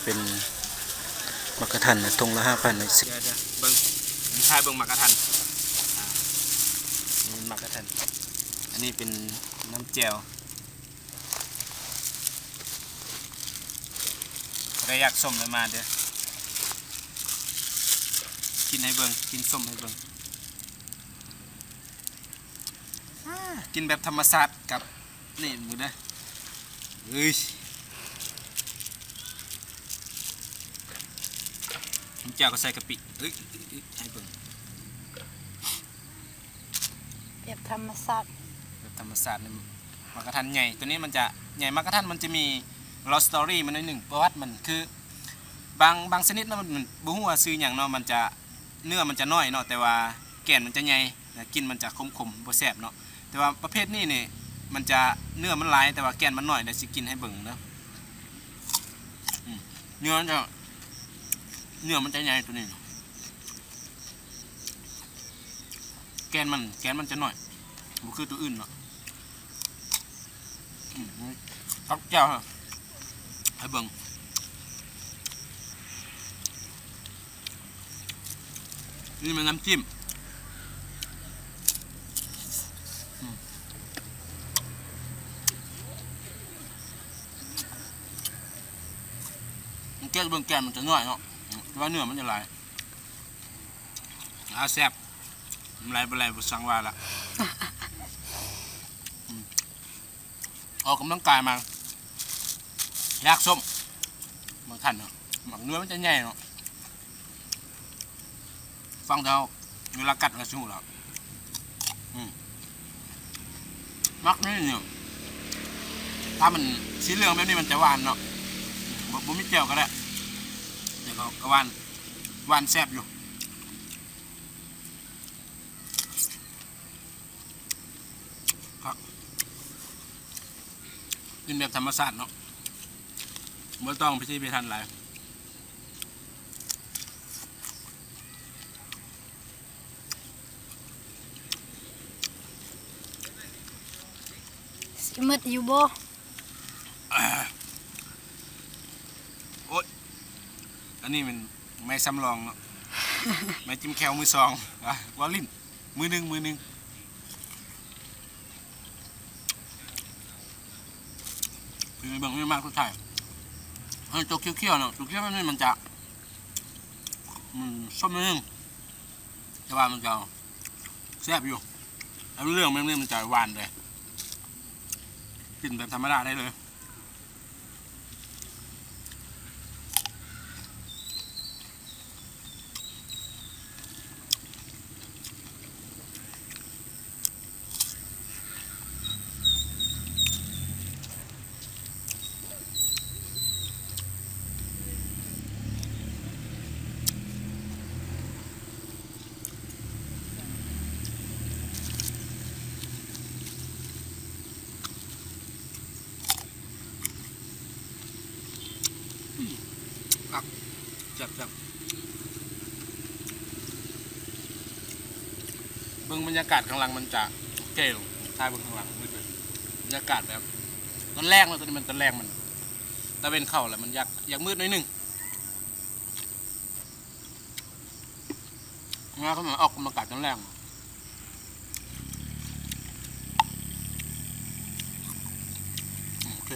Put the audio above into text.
เป็นมักกะทันทงละ5,000เลยสิเดี๋ยวเบิ้งชายเบิ้งมักกะทันนี่มักกะทันอันนี้เป็นน้ำแจ่วได้อยากส้มเลยมาเด้อกินให้เบิ้งกินส้มให้เบิ้งกินแบบธรรมชาติกับนี่มือเด้อเฮ้ยน้ำแจ่วก็ใส่กะปิเฮ้ยให้เบิ้งแบบธรรมชาติแบบธรรมชาตินี่มักกะทันใหญ่ตัวนี้มันจะใหญ่มักกะทันมันจะมีลอสตอรี่มันหนึ่งประวัติมันคือบางชนิดมันบุ้งว่าซื้ออย่างเนาะมันจะเนื้อมันจะน้อยเนาะแต่ว่าแก่นมันจะใหญ่กินมันจะขมๆบ่แซ่บเนาะแต่ว่าประเภทนี้นี่มันจะเนื้อมันหลายแต่ว่าแก่นมันน้อยเดี๋ยวสิกินให้เบิ่งเนาะเนื้อมันจะใหญ่ตัวนี้แกนมันจะน้อยบ่คือตัวอื่นเนาะทักแก้วให้เบิ่งนี่มันน้ำจิ้มแก้วเบิ่งแกนมันจะน้อยเนาะแต่ว่าเนื้อมันจะหลายแซ่บอะไรบ่สั่งว่าละออกกำลังกายมาอยากส้มบางท่านเนาะหมักเนื้อมันจะใหญ่เนาะฟังเท่าเวลากัดกระชู้แล้วมักนี่เนี่ยถ้ามันสีเหลืองแบบนี้มันจะหวานเนาะบ่มีแจ่วก็ได้เดี๋ยวก็หวานแซ่บอยู่ครับกินแบบธรรมชาติเนาะไม่ต้องไปที่ไปทันหลายสิมืดอยู่บ่โอ๊ยอันนี้มันไม่ซ้ำรองเนาะ ไม่จิ้มแควมือสองวอลลิ่นมือหนึ่งคือเบิ่งไม่มากทุกท่ายตัวเคี้ยวๆเนาะตัวเคี้ยวนี่มันจะส้มนิดนึงแต่ว่ามันจะแซ่บอยู่แล้วเรื่องมันจะหวานเลยกินแบบธรรมดาได้เลยจับเบื้องบรรยากาศข้างหลังมันจะเก๋ท้ายเบื้องข้างหลังมืดเลยบรรยากาศแบบตอนแรกเลยตอนนี้มันตอนแรกมันตะเวนเข้าแล้วมันอยากมืดนิดนึงงานเขามาออกกำลังกายตอนแรกโอเค